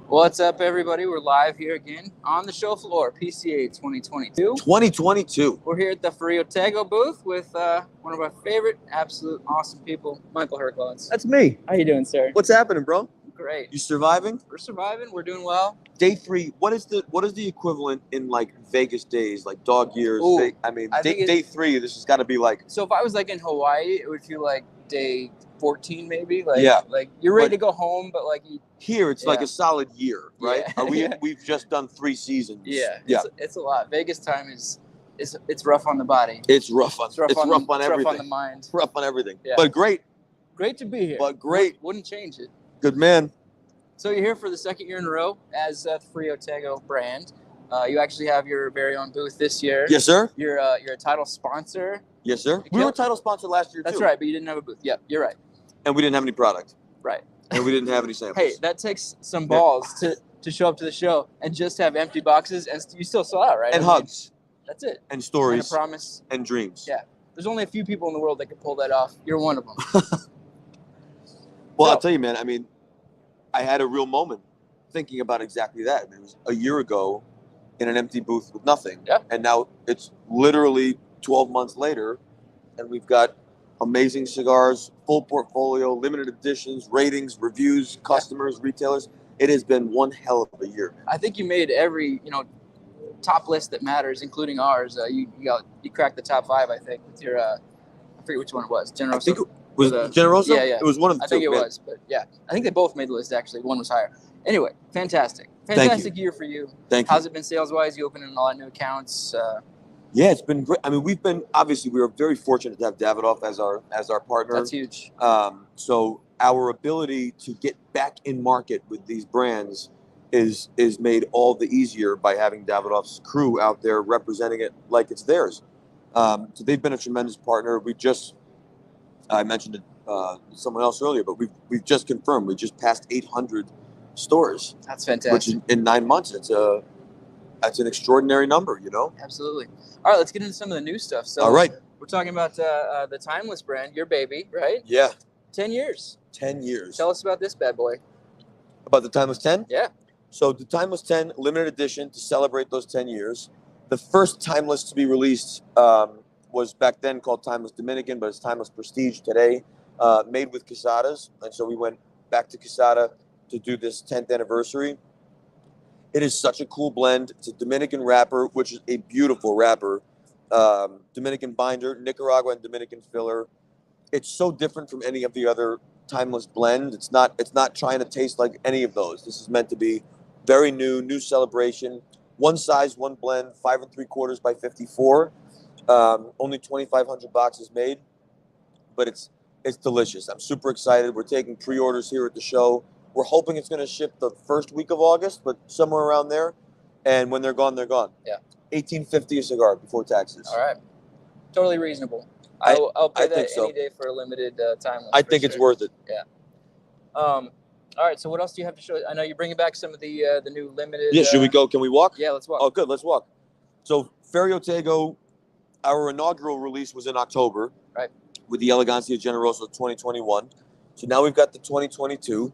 What's up, everybody? We're live here again on the show floor, PCA 2022. 2022. We're here at the Ferio Tego booth with one of our favorite, absolute awesome people, Michael Herklots. That's me. How you doing, sir? What's happening, bro? Great. You surviving? We're surviving. We're doing well. Day 3. What is the equivalent in like Vegas days, like dog years? Ooh, Day 3. This has got to be like. So if I was like in Hawaii, it would feel like day 14, maybe. Like, Yeah. Like you're ready to go home, but like here, it's like a solid year, right? Yeah. We've just done 3 seasons. Yeah. Yeah. It's a lot. Vegas time is it's rough on the body. It's rough on everything. It's rough on the mind. Rough on everything. Yeah. But great. Great to be here. But great. Wouldn't change it. Good man. So you're here for the second year in a row as the Ferio Tego brand. You actually have your very own booth this year. Yes, sir. You're a title sponsor. Yes, sir. We were a title sponsor last year, too. That's right, but you didn't have a booth. Yeah, you're right. And we didn't have any product. Right. And we didn't have any samples. Hey, that takes some balls to show up to the show and just have empty boxes, and you still sell out, right? And hugs. That's it. And stories. And a promise. And dreams. Yeah. There's only a few people in the world that can pull that off. You're one of them. Well, I'll tell you, man, I mean, I had a real moment thinking about exactly that. It was a year ago in an empty booth with nothing. Yeah. And now it's literally 12 months later, and we've got amazing cigars, full portfolio, limited editions, ratings, reviews, customers, retailers. It has been one hell of a year. I think you made every, top list that matters, including ours. You cracked the top 5, I think, with your, I forget which one it was. Generoso. I think it was Generoso? Yeah. It was one of the two. I think it was, but yeah. I think they both made the list, actually. One was higher. Anyway, fantastic. Fantastic year for you. Thank you. How's it been sales-wise? You opening a lot of new accounts? Yeah, it's been great. I mean, we were very fortunate to have Davidoff as our partner. That's huge. So our ability to get back in market with these brands is made all the easier by having Davidoff's crew out there representing it like it's theirs. So they've been a tremendous partner. I mentioned it to someone else earlier, but we've just confirmed we just passed 800 stores. That's fantastic. Which in 9 months, that's an extraordinary number, Absolutely. All right, let's get into some of the new stuff. So, all right, we're talking about the Timeless brand, your baby, right? Yeah. 10 years. 10 years. Tell us about this bad boy. About the Timeless 10? Yeah. So the Timeless 10 limited edition to celebrate those 10 years. The first Timeless to be released was back then called Timeless Dominican, but it's Timeless Prestige today, made with Quesadas. And so we went back to Quesada to do this 10th anniversary. It is such a cool blend. It's a Dominican wrapper, which is a beautiful wrapper. Dominican binder, Nicaragua and Dominican filler. It's so different from any of the other Timeless blend. It's not trying to taste like any of those. This is meant to be very new celebration. One size, one blend, 5 3/4 by 54. Only 2,500 boxes made, but it's delicious. I'm super excited. We're taking pre-orders here at the show. We're hoping it's going to ship the first week of August, but somewhere around there. And when they're gone, they're gone. Yeah. $18.50 a cigar before taxes. All right. Totally reasonable. I'll pay that so. any day for a limited time. I think it's worth it. Yeah. All right. So what else do you have to show? I know you're bringing back some of the new limited. Yeah. Should we go? Can we walk? Yeah, let's walk. Oh, good. Let's walk. So Ferio Tego, our inaugural release was in October. Right. With the Elegancia Generoso 2021. So now we've got the 2022.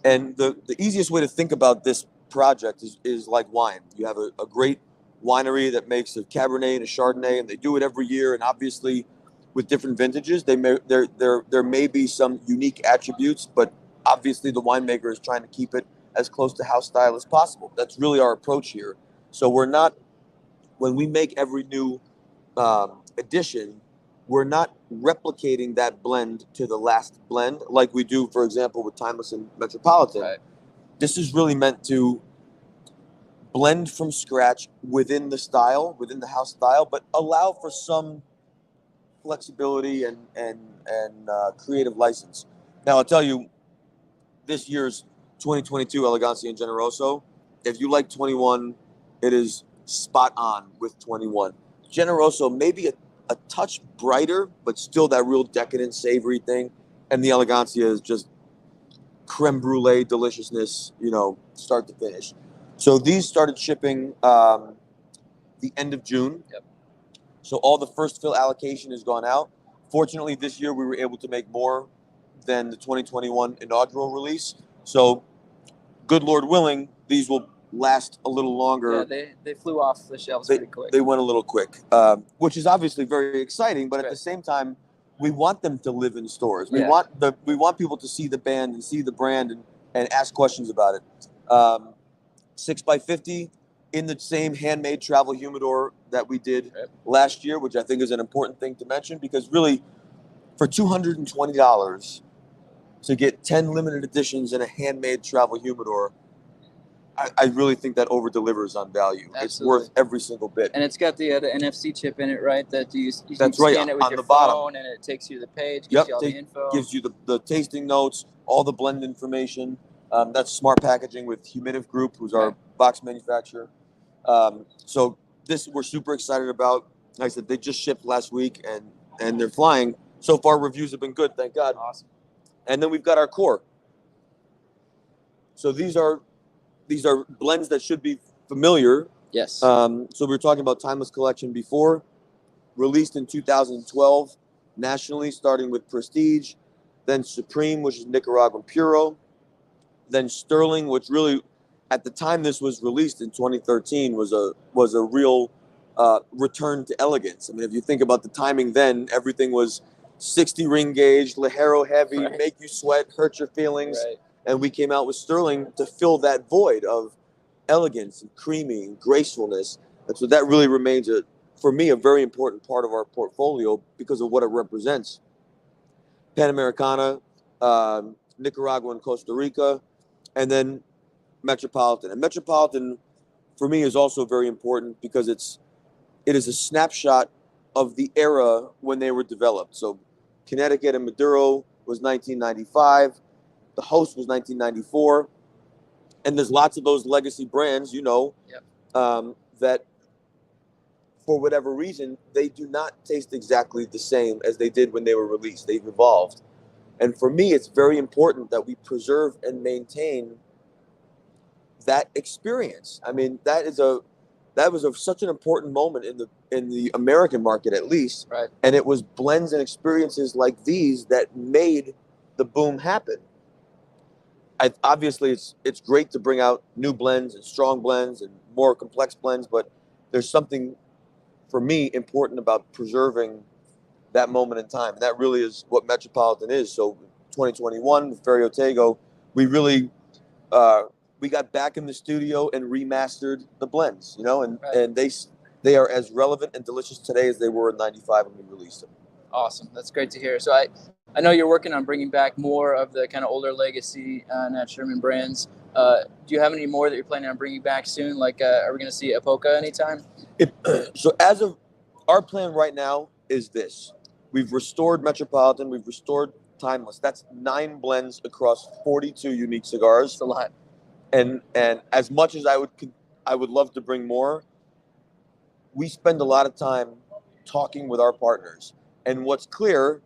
And the easiest way to think about this project is like wine. You have a great winery that makes a Cabernet and a Chardonnay, and they do it every year. And obviously, with different vintages, there may be some unique attributes, but obviously the winemaker is trying to keep it as close to house style as possible. That's really our approach here. So when we make every new edition, we're not replicating that blend to the last blend like we do, for example, with Timeless and Metropolitan. Right. This is really meant to blend from scratch within the style, within the house style, but allow for some flexibility and creative license. Now, I'll tell you, this year's 2022 Elegancia and Generoso, if you like 21, it is spot on with 21. Generoso, maybe a touch brighter, but still that real decadent, savory thing. And the Elegancia is just creme brulee deliciousness, start to finish. So these started shipping the end of June. Yep. So all the first fill allocation has gone out. Fortunately, this year we were able to make more than the 2021 inaugural release. So good Lord willing, these will last a little longer. Yeah, they flew off the shelves pretty quick. They went a little quick, which is obviously very exciting. But at the same time, we want them to live in stores. We want people to see the band and see the brand and ask questions about it. 6x50 in the same handmade travel humidor that we did last year, which I think is an important thing to mention, because really, for $220 to get 10 limited editions in a handmade travel humidor, I really think that over delivers on value. Absolutely. It's worth every single bit. And it's got the NFC chip in it, right? That you That's can right. Scan it with on your the phone, bottom, and it takes you to the page, gives you all the info. Gives you the tasting notes, all the blend information. That's Smart Packaging with Humidiv Group, who's our box manufacturer. So this we're super excited about. Like I said, they just shipped last week, and they're flying. So far, reviews have been good, thank God. Awesome. And then we've got our core. So these are blends that should be familiar. Yes. So we were talking about Timeless Collection before, released in 2012 nationally, starting with Prestige, then Supreme, which is Nicaraguan Puro, then Sterling, which really, at the time this was released in 2013, was a real return to elegance. I mean, if you think about the timing then, everything was 60 ring gauge, Ligero heavy, make you sweat, hurt your feelings. Right. And we came out with Sterling to fill that void of elegance and creamy and gracefulness. And so that really remains, for me, a very important part of our portfolio because of what it represents. Panamericana, Nicaragua and Costa Rica, and then Metropolitan. And Metropolitan, for me, is also very important because it is a snapshot of the era when they were developed. So Connecticut and Maduro was 1995. The Host was 1994. And there's lots of those legacy brands, that for whatever reason, they do not taste exactly the same as they did when they were released. They've evolved. And for me, it's very important that we preserve and maintain that experience. I mean, that was such an important moment in the American market, at least. Right. And it was blends and experiences like these that made the boom happen. Obviously, it's great to bring out new blends and strong blends and more complex blends, but there's something, for me, important about preserving that moment in time. And that really is what Metropolitan is. So 2021 with Ferio Tego, we really we got back in the studio and remastered the blends, and they are as relevant and delicious today as they were in '95 when we released them. Awesome. That's great to hear. So I know you're working on bringing back more of the kind of older legacy Nat Sherman brands. Do you have any more that you're planning on bringing back soon? Like, are we going to see Epoca anytime? So as of our plan right now is this. We've restored Metropolitan. We've restored Timeless. That's 9 blends across 42 unique cigars. That's a lot. And as much as I would love to bring more, we spend a lot of time talking with our partners. And what's clear,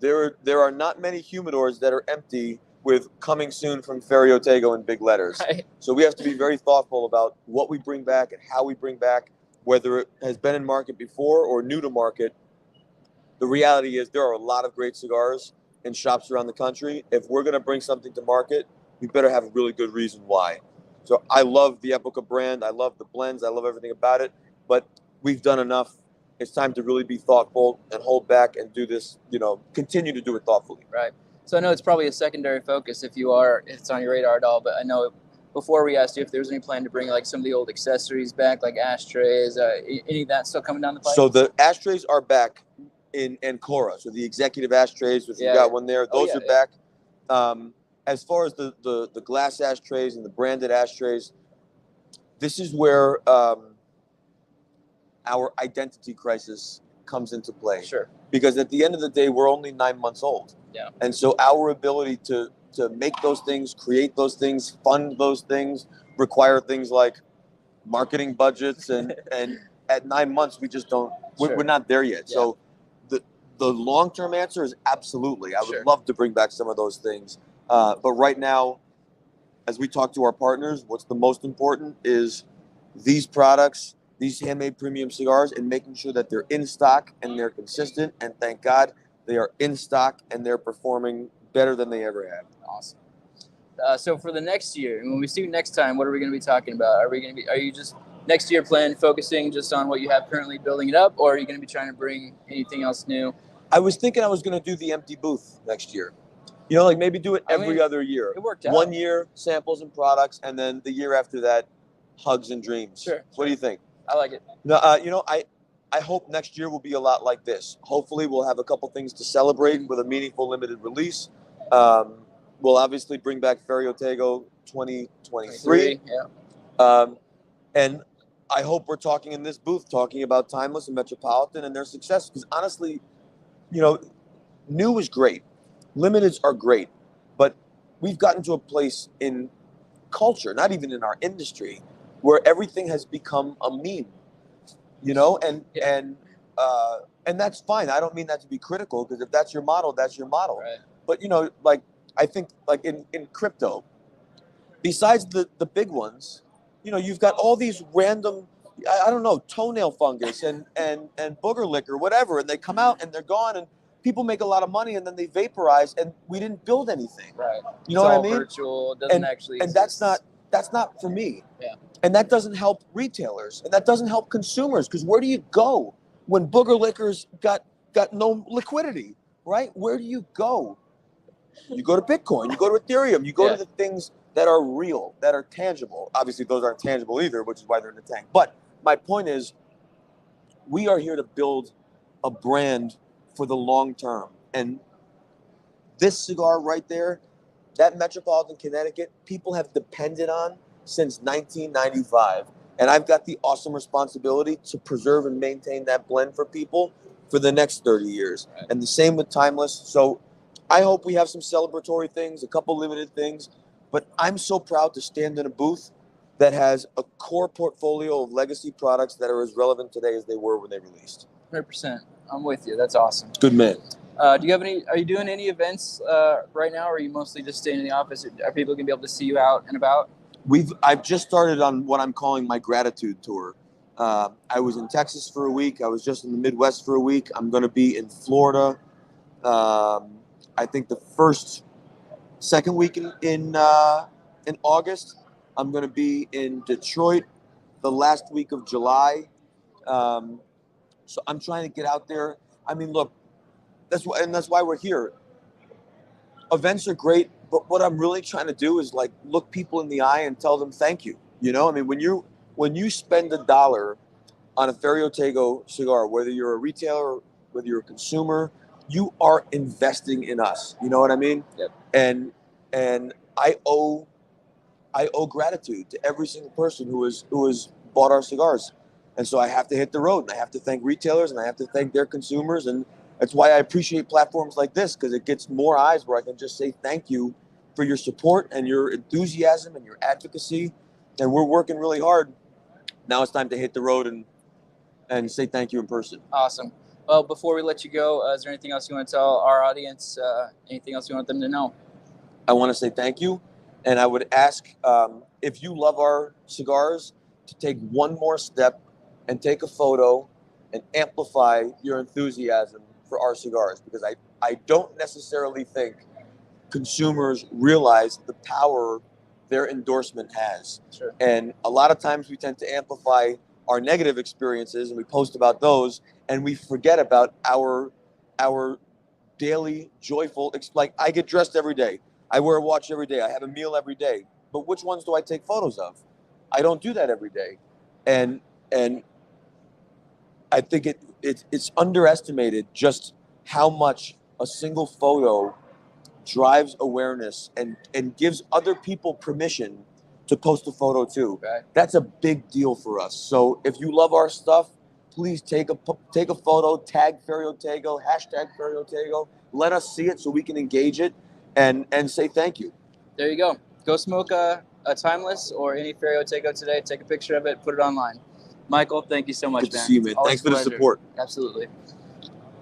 there are not many humidors that are empty with "coming soon" from Ferio Tego in big letters. Right. So we have to be very thoughtful about what we bring back and how we bring back, whether it has been in market before or new to market. The reality is there are a lot of great cigars in shops around the country. If we're going to bring something to market, we better have a really good reason why. So I love the Epoca brand. I love the blends. I love everything about it. But we've done enough. It's time to really be thoughtful and hold back and do this, continue to do it thoughtfully. Right. So I know it's probably a secondary focus if it's on your radar at all, but I know before we asked you if there was any plan to bring like some of the old accessories back, like ashtrays, any of that still coming down the pipe? So the ashtrays are back in Ancora. So the executive ashtrays, which we got one there, those are back. As far as the glass ashtrays and the branded ashtrays, this is where our identity crisis comes into play. Sure. Because at the end of the day, we're only 9 months old. Yeah. And so our ability to make those things, create those things, fund those things, require things like marketing budgets. And at 9 months, we just don't, we're not there yet. Yeah. So the long-term answer is absolutely. I would love to bring back some of those things. But right now, as we talk to our partners, what's the most important is these products, these handmade premium cigars, and making sure that they're in stock and they're consistent. And thank God they are in stock and they're performing better than they ever have. Awesome. So for the next year, and when we see you next time, what are we going to be talking about? Are you just next year plan focusing just on what you have currently, building it up, or are you going to be trying to bring anything else new? I was thinking I was going to do the empty booth next year. You know, like maybe do it every other year. It worked out. 1 year, samples and products, and then the year after that, hugs and dreams. Sure. What do you think? I like it. No, you know, I hope next year will be a lot like this. Hopefully, we'll have a couple things to celebrate with a meaningful limited release. We'll obviously bring back Ferio Tego 2023. Yeah. And I hope we're talking in this booth, talking about Timeless and Metropolitan and their success. Because honestly, you know, new is great. Limiteds are great. But we've gotten to a place in culture, not even in our industry, where everything has become a meme. You know, and that's fine. I don't mean that to be critical, because if that's your model, that's your model. Right. But, you know, like, I think like in crypto, besides the big ones, you know, you've got all these random, I don't know, toenail fungus and booger liquor, whatever, and they come out and they're gone, and people make a lot of money, and then they vaporize, and we didn't build anything. Right. You know what I mean? Virtual, doesn't actually and exist. that's not for me. Yeah. And that doesn't help retailers, and that doesn't help consumers, because where do you go when booger liquor's got no liquidity, right? Where do you go? You go to Bitcoin, you go to Ethereum, you go to the things that are real, that are tangible. Obviously, those aren't tangible either, which is why they're in the tank. But my point is, we are here to build a brand for the long term. And this cigar right there, that Metropolitan Connecticut, people have depended on since 1995. And I've got the awesome responsibility to preserve and maintain that blend for people for the next 30 years. Right. And the same with Timeless. So I hope we have some celebratory things, a couple limited things. But I'm so proud to stand in a booth that has a core portfolio of legacy products that are as relevant today as they were when they released. 100%. I'm with you. That's awesome. Good man. Do you have any? Are you doing any events right now, or are you mostly just staying in the office? Are people gonna be able to see you out and about? I've just started on what I'm calling my gratitude tour. I was in Texas for a week. I was just in the Midwest for a week. I'm going to be in Florida. I think the second week in August. I'm going to be in Detroit the last week of July. So I'm trying to get out there. I mean, look, that's why we're here. Events are great, but what I'm really trying to do is like look people in the eye and tell them thank you. You know, I mean, when you spend $1 on a Ferio Tego cigar, whether you're a retailer, whether you're a consumer, you are investing in us. You know what I mean? Yep. And I owe gratitude to every single person who has bought our cigars. And so I have to hit the road, and I have to thank retailers, and I have to thank their consumers. And that's why I appreciate platforms like this, because it gets more eyes where I can just say thank you for your support and your enthusiasm and your advocacy. And we're working really hard. Now it's time to hit the road and say thank you in person. Awesome. Well, before we let you go, is there anything else you want to tell our audience? Anything else you want them to know? I want to say thank you. And I would ask, if you love our cigars, to take one more step and take a photo and amplify your enthusiasm for our cigars, because I don't necessarily think consumers realize the power their endorsement has. Sure. And a lot of times we tend to amplify our negative experiences, and we post about those, and we forget about our daily joyful, like I get dressed every day. I wear a watch every day. I have a meal every day. But which ones do I take photos of? I don't do that every day. And I think it's underestimated just how much a single photo drives awareness and gives other people permission to post a photo too. Right. That's a big deal for us. So if you love our stuff, please take a photo, tag Ferio Tego, hashtag Ferio Tego. Let us see it so we can engage it and say thank you. There you go. Go smoke a Timeless or any Ferio Tego today. Take a picture of it, put it online. Michael, thank you so much, Good to man. see you, man. Always Thanks for the pleasure. support. Absolutely.